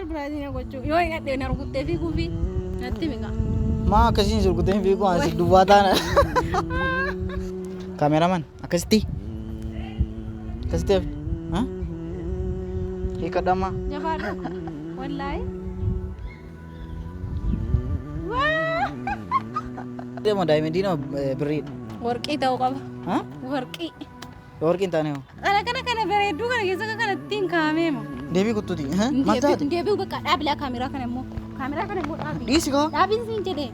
surprise ni gochuu yoo hidhadhe na rukuttee fiiguu fi natti miqa. Maa akkasiin rukuttee fiiguu ansi duwwaa taana. Kaameraman akkasitti. Akkasitti. Hiikadhama. Jabaadha. Wallaahi. Deema daa'imman diinoo birriidha. Warqii ta'uu qaba. Warqii. Warqiin taane hoo? Kana bareedduu kana keessa kana ittiin kaa'amee moo? Deebii kuttuuti. Maal taate? Deebii bakka dhaabilee kaameraa kana immoo. Kaameraa kana immoo dhaabii. Dhiisi kaa? Dhaabiin siin jedhee.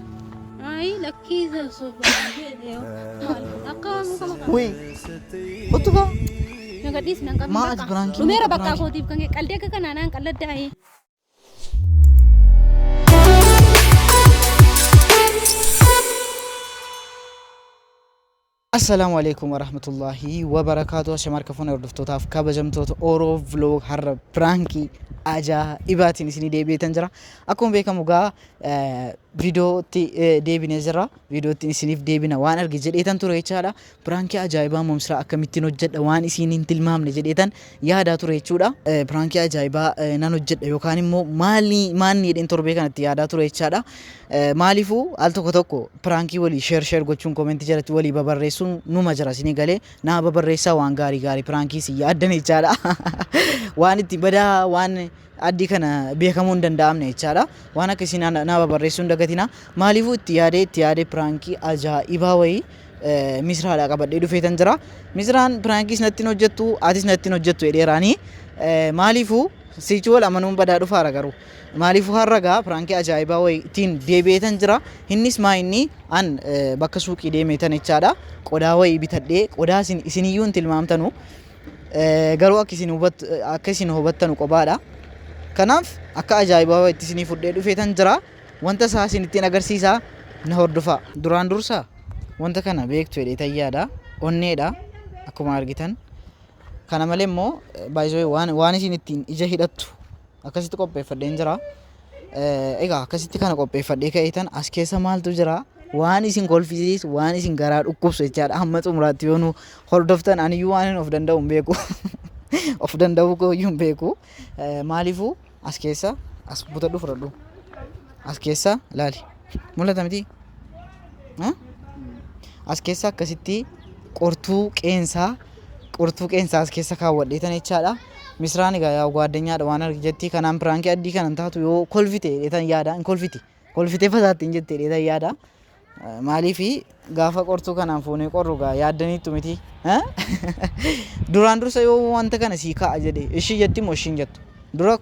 Ayi lakkiisa sobaa jedhee. Akka muka. Wii. Kottu kaa? Naga dhiisi nan qabu. Maa ati biraankii? Dhumeera bakka kootiif kan qaldee akka kanaanaan qalladdaa'ee. Assalamu alaikum warahmatullahi wabarakatuh. Shamarka fona hordoftotaaf kabajamtoota Oromoo vlog har'a pranki ajaa'ibaatiin isinii deebi'eetan jira. Akkuma beekamu gaa viidiyootti deebinee jira. Viidiyootti isiniif deebina waan arge jedheetan ture jechaadha. Pranki ajaa'ibaa momsira akkamittiin hojjedha waan isiin hin tilmaamne jedheetan yaadaa ture jechuudha. Pranki ajaa'ibaa nan hojjedha yookaan immoo maali jedheen torbee kanatti yaadaa ture jechaadha. Maaliifuu al tokko prankii walii share gochuun komentii jalatti walii babarreessuun numa jira isinii galee naa babarreessaa waan gaarii prankii si yaaddan jechaadha. Waan itti badaa waan addii kana beekamuu hin danda'amne jechaadha. Waan akkasiin naa babarreessuun dagatina. Maaliifuu itti yaadee prankii ajaa'ibaa wayii misraadhaa qabadhee dhufeetan jira. Misraan prankiis natti hojjettu atis natti hojjettu jedheeraanii maaliifuu sichi wal amanuun badaa dhufaara garuu. Maaliifuu harragaa pranki ajaa'ibaa wayiitiin deebi'eetan jira. Innis maa inni an bakka suuqii deemeetan jechaadha. Qodaa wayii bitadhee qodaa isiniyyuu hin tilmaamtanu garuu akka isin hubattanu qobaadha. Kanaaf akka ajaa'ibaa wayiitti isinii fudhee dhufeetan jira. Wanta isaa isinittiin agarsiisaa na hordofaa. Duraan dursaa wanta kana beektu jedheetan yaada. Onneedha akkuma argitan. Kana malee immoo baay'ee waan isin ittiin ija hidhattu akkasitti qopheeffadheen jira. Egaa akkasitti kana qopheeffadhee ka'eetan as keessa maaltu jira waan isin kolfisiisu waan isin garaa dhukkubsu jechaadha. Hamma xumuraatti yoo nu hordoftan aniyyuu waan of danda'u hin beeku. Of danda'uu kooyyuu hin beeku. Maaliifuu as keessa as butadhu fudhadhu. As keessa ilaali. Mul'ata miti? As keessa akkasitti qortuu qeensaa as keessa kaawwadheetan jechaadha. Misraan egaa yaa gwaaddanyaadha waan argetti kanaan pirankii addii kanan taatu yoo kolfite dheetan yaada hin kolfitee fasaatti hin jette dheetan yaada. Maaliifi gaafa qortuu kanaan fuunee qorru gaa yaaddaniittu miti. Duraan dursa yoo wanta kana sii kaa'a jedhe ishii jetti moo ishiin jettu. Dura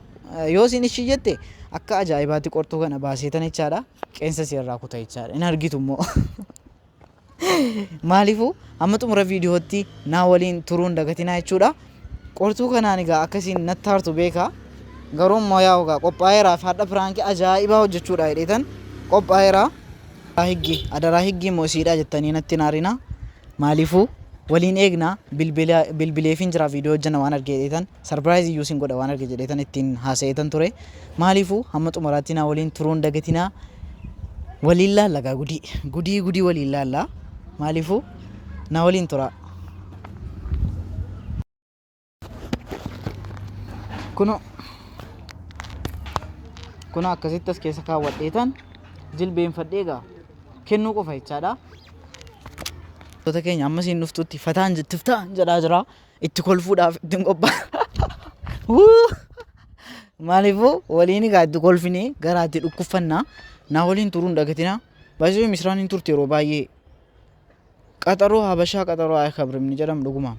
yoo isin ishii jette akka ajaa'ibaatti qortuu kana baaseetan jechaadha. Qeensa si irraa kuta jechaadha. Hin argitu immoo. Maaliifuu amma xumura viidiyootti naa waliin turuun dagatinaa jechuudha. Qortuu kanaan egaa akkasiin natti hartu beeka. Garuu immoo yaa egaa qophaa'eeraa fi hadha pirankii ajaa'ibaa hojjechuudha jedheetan qophaa'eeraa. Adaraa higgii immoo siidhaa jettanii natti naarina. Maaliifuu waliin eegnaa bilbileefin jira viidiyoo hojjenna waan arge jedheetan sarpiraayiz iyyuu sin godha waan arge jedheetan ittiin haasa'eetan ture. Maaliifuu hamma xumuraatti naa waliin turuun dagatinaa. Waliin laallagaa gudii waliin laallaa. Maaliifuu naa waliin tura. Kuno akkasitti as keessa kaawwadheetan jilbeenfadhee egaa kennuu qofa jechaadha. Wantoota keenya amma siin dhuftutti fataan tiftaan jedhaa jira. Itti kolfuudhaaf ittiin qophaa'a. Maaliifuu waliin egaa itti kolfinee garaatti dhukkuffannaa. Naa waliin turuun dagatinaa. Baay'ee misraan hin turte yeroo baay'ee. Qaxaroo habashaa qaxaroo ayakabrimni jedhamu dhuguma.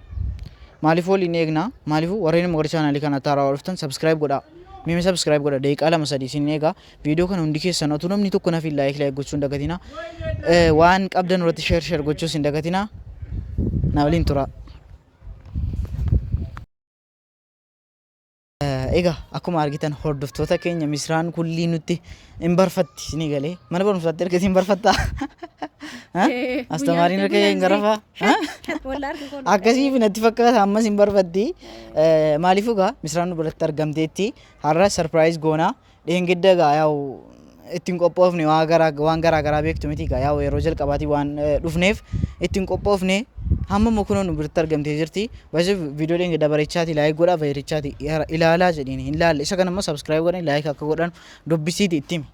Maaliif waliin eegnaa? Maaliifuu warreen immoo gara chaanaalii kana taaraa dhuftan subscribe godhaa. Mimi subscribe godhaa daqiiqaa 2-3 isin eegaa. Viidiyoo kana hundi keessan otoo namni tokko naaf like gochuun dagatinaa. Waan qabdan irratti share gochuus hin dagatinaa. Na waliin tura. Egaa akkuma argitan hordoftoota keenya misraan kulli nutti hin barfatti isinii galee mana barumsaatti erga isin barfattaa. Astamaariin erga hin garafaa. Akkasiif natti fakkaata ammas hin barfatti. Maaliifuu gaa misraan nu biratti argamteetti har'a sarpiraayiz goonaa dheengedda gaa yaa'u ittiin qophoofne waan garaa garaa beektu miti gaa yaa'u yeroo jalqabaatii waan dhufneef ittiin qophoofne hamma mokonoon nu birta argamtee jirti baay'ee viidiyooleen dabarechaati laayik godhaa vaayirichaati ilaalaa jedheen hin laalle isa kana immoo subscribe godhanii laayik akka godhan dubbisiiti ittimi.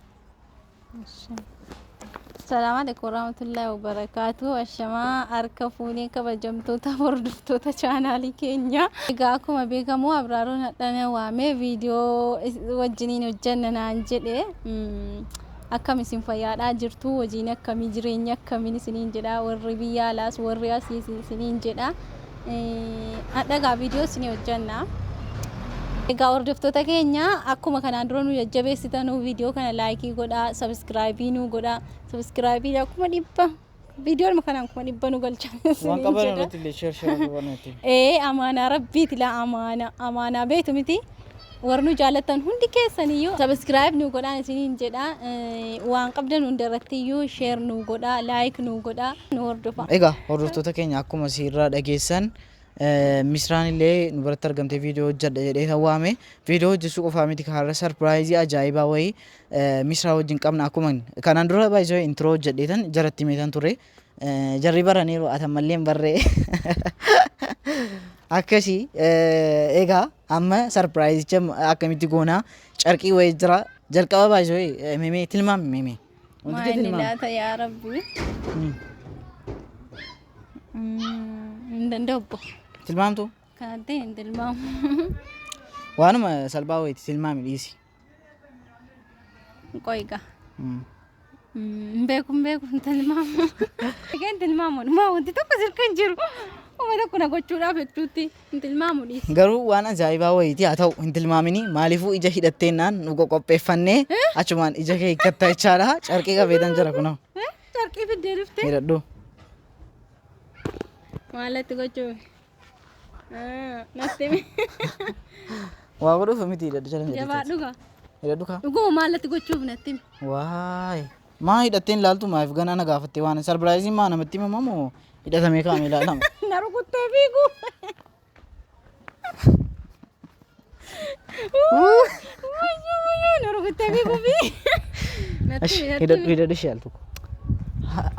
Assalamu alaikum warahmatullahi wabarakatuh. Ashama harka fuunee kabajamtoota hordoftoota chaanaalii keenya. Egaa akkuma beekamu Abraaroon hadhana waamee viidiyoo wajjiniin hojjanna naan jedhe. Akkam isin fayyaadhaa jirtu hojiin akkamii jireenya akkamiin isiniin jedha warri biyya alaas warri asii isiniin jedha. Hadhagaa viidiyoo isinii hojjanna. Egaa hordoftoota keenya akkuma kanaan dura nu jajjabeessitan viidiyoo kana laayikii godhaa subscribe nu godhaa subscribe akkuma dhibba viidiyoon kanaan akkuma dhibba nu galchan waan qaban irratti illee share godhaniiti. Amaanaa rabbiiti la amaanaa beetu miti warnu jaalatan hundi keessaniyyuu subscribe nu godhaa isiniin jedha waan qabdan hundarrattiyyuu share nu godhaa like nu godhaa nu hordofa. Egaa hordoftoota keenya akkuma sirraa dhageessan Misraan illee nu biratti argamtee viidiyoo hojjedha jedhee waame viidiyoo hojjechuu qofaa miti kaarra sarpiraayizii ajaa'ibaa wayii Misraa wajjin qabna akkuma kanaan dura baay'ee intro hojjedheetan jaratti meetan ture jarri baraniiru atammallee barree akkasii egaa amma sarpiraayizicha akkamitti goonaa carqii wayii jira jalqaba baay'ee mimee tilmaami mimee wanti tilmaami laata yaa rabbi dandabbo tilmaamtu kaatee tilmaamu waanuma salphaa wayiiti tilmaami dhiisi qoyga beeku tilmaamu egaa tilmaamu maa wanti tokko sirkan jiru uma tokko na gochuudhaaf jechuutti tilmaamu dhiisi garuu waan ajaa'ibaa wayiiti haa ta'u hin tilmaamini maaliifuu ija hidhatteennaan nu qopheeffannee achumaan ija kee hiikkattaa jechaadha carqii qabeetan jira kunoo carqii fiddee dhuftee hidhadhu maalatti gochuu nastimi waa godhuuf miti hidhadhu jala jabaadhuga hidhadhuka dhuguma maalatti gochuuf nastimi waay maa hidhatteen ilaaltu maaf ganaa na gaafatte waan sarpiraayiziin maa namatti himamoo hidhatamee kaa'ame ilaalama na rukuttee fiigu na rukuttee fiigu fi hidhadhu ishee al tokko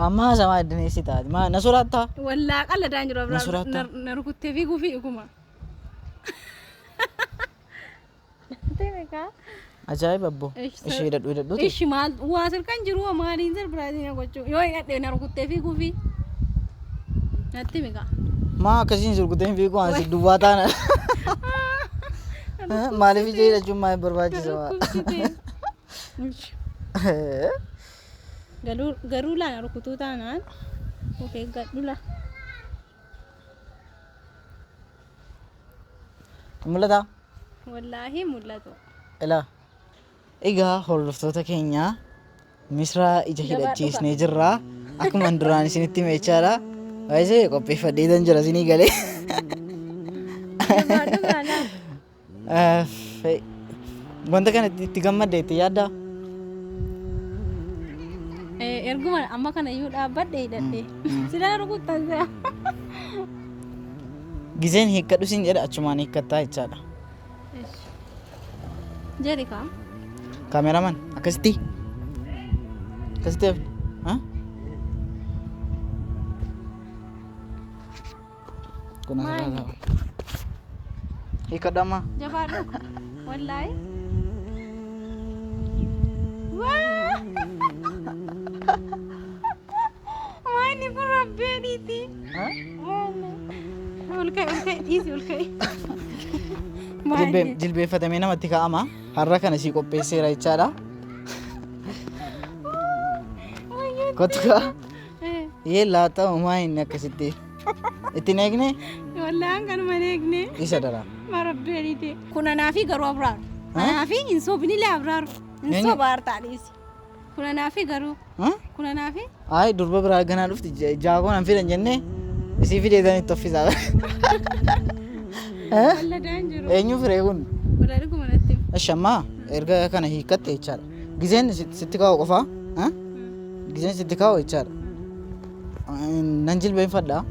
amma sama addeessi taati maa na soraattaa wallaa qalladaan jiru abraa na rukuttee fiiguu fi dhuguma ajaa'iba abbo ishee hidhadhu ishi maal waa sirkan jiru maaliin sarpiraayiziin gochuu yoo hidhadhee na rukuttee fiiguu fi natti miqa maa akkasiin rukuttee fiiguu ansi duwwaa taana maaliif ija hidhachuun maa barbaachisa garuu laan rukutuu taanaan of eeggadhu la mul'ata wallaahi mul'atu ilaa egaa hordoftoota keenya Misraa ija hidhachiisnee jirra akkuma duraan isinitti meechaadha baay'ee qopheeffadheetan jira isinii galee wanta kana itti gammadde itti yaaddaa erguma amma kana iyyuu dhaabbadhe hidhadhe sila rukuttan se'a gizeen hiikkadhu sin jedha achumaan hiikkattaa jechaadha jedhi kaa kaameraman akkasitti kuna sarara hiikkadhu amma jabaadhu wallaahi Wani kun rabbeeniiti. Olka'e dhiisi olka'e. Jilbeeffatamee namatti kaa'ama. Har'a kana sii qopheesseera jechaadha. Kottukaa. Yee laata uumaa inni akkasitti. Ittiin eegne? Wallaan kanuma eegne. Isa dara. Rabbeeniiti. Kun anaa fi garuu abraaru. Anaa fi hin soobnillee abraaru. Hin soobaar taadhiisi. Kun anaa fi garuu. Kun anaa fi? Ay durba biraa ganaa dhufti jaakoon an fidan jennee isii fideetan itti offisaa. Walladaan jiru. Eenyu firee kun? Walaadhi kuma natti. Ashammaa erga kana hiikkatte jechaadha. Gizeen sitti kaa'u qofaa? Gizeen sitti kaa'u jechaadha. Nan jilbeenfadhaa.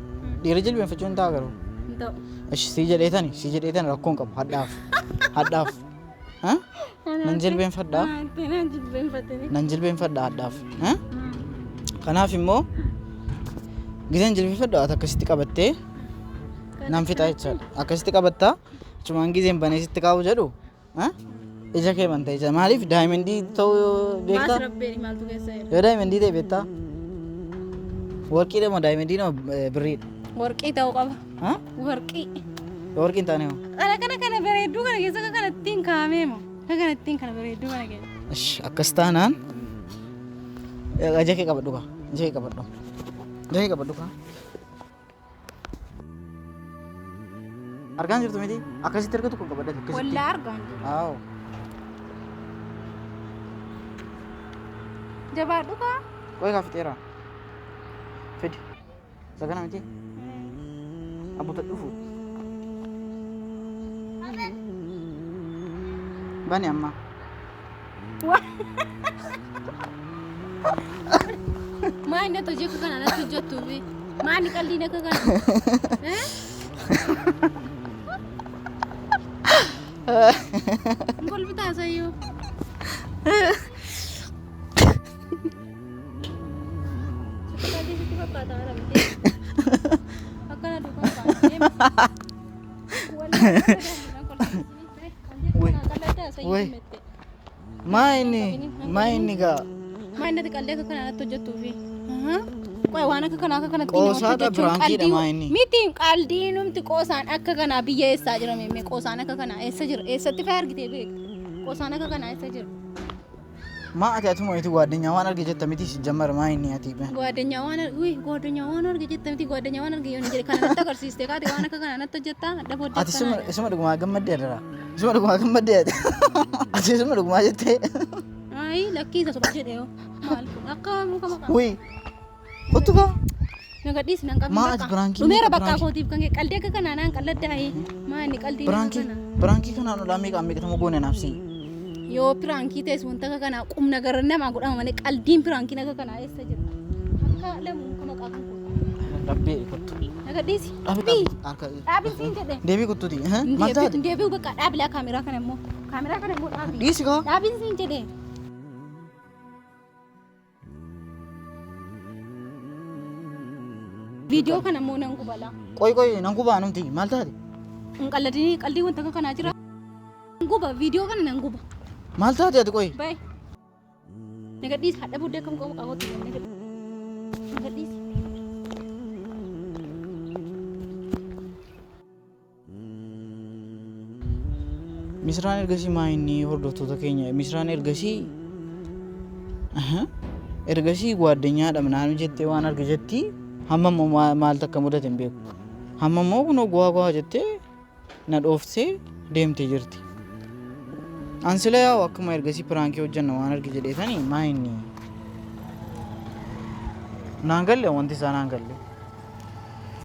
Dhiira jilbeenfachuun ta'a garuu. Si jedheetani rakkoon qabu hadhaaf. Nan jilbeenfadhaa. Nan jilbeenfadhaa hadhaaf. Kanaaf immoo Gizeen jilbifadhu ati akkasitti qabattee nan fixaa jechaadha. Akkasitti qabattaa achumaan gizeen banee sitti kaa'u jedhu ija kee bantee jecha maaliif daayimandii ta'uu beektaa? Maas rabbeeni maaltu keessa jira? Yoo daayimandii ta'e beektaa? Warqiidha moo daayimandii moo birriidha? Warqii ta'uu qaba. Warqii. Warqiin taane moo? Kana bareedduu kana keessa kana ittiin kaa'amee moo? Kana ittiin kana bareedduu kana keessa. Akkas taanaan ija kee qabadhu kaa. Ija kee qabadhu. Ija kee qabadhu kaa. Argaan jirtu miti akkasitti argatu kun qabadhate akkasitti. Wallaa argaan. Aaw. Jabaadhu kaa. Qoy kaa fixeera. Fidi. Sagana miti. Abbuuta dhufu. Bani amma. Maal na hojii akka kanaa natti hojjettuufi maali qalliin akka kana? Kolfi taasayyuu. Akkana duukaa baay'ee. Maini ga. Maini natti qallee akka kanaa natti hojjettuufi. Qoy waan akka kanaa akka kanatti Qoosaadha biraankiidha maini. Miti qaldiinumti qoosaan akka kanaa biyya eessaa jira meemmee qoosaan akka kanaa eessa jira eessatti fa'aa argitee beekta qoosaan akka kanaa eessa jira. Maa ati atuma itu ጓደኛ waan arge jetta miti sijammar maini ati be. ጓደኛ waan arge jetta miti ጓደኛ waan arge yoo jedhe kana natti agarsiiste kaate waan akka kanaa natti hojjettaa adda booddee. Ati isuma dhugumaa gammaddee dara. Isuma dhugumaa gammaddee ati. Ati isuma dhugumaa jettee. Ai lakkiisa soba jedhee yoo maal akka muka maqaa. Wii. Kottu kaa. Nagadhiis nan qabni Maa ati biraankiin. Dhumeera bakka kootiif kan qallee akka kanaa naan qalladdaa'ee maa inni qalbii Biraankiin. Biraankiin kanaan olaamee qaamee qitamu goone naafsi. Yoo piraankii ta'es wanta akka kanaa qubna gara namaa godhama malee qalbiin piraankiin akka kanaa eessa jira? Akka lamu muka maqaa kan kootaa. Dhabbee kottu. Nagadhiisi. Dhaabii siin jedhe. Deebii kottuuti. Maal taate? Deebi'u bakka dhaabilaa kaameraa kana immoo. Kaameraa kana immoo dhaabii. Dhiisi kaa. Dhaabii siin jedhe. Viidiyoo kana immoo nan gubala. Qoy nan gubaa numti maal taate? Hin qalladinii qaldii wanta akka kanaa jira. Nan guba viidiyoo kana nan guba. Maal taate ati qoy? Bayi. Nagadhiisi hadha booddee kam qabu qabuutti nagadhiisi. Misraan ergasii maa inni hordoftoota keenya misraan ergasii ጓደኛadha ምናምን jettee waan arge jetti hamma maal takka mudate hin beeku. Hamma immoo kunoo gwaa jettee na dhooftee deemtee jirti. Ansila yaa'u akkuma ergasii piraankii hojjanna waan arge jedheetanii maa inni naan galle wanti isaa naan galle.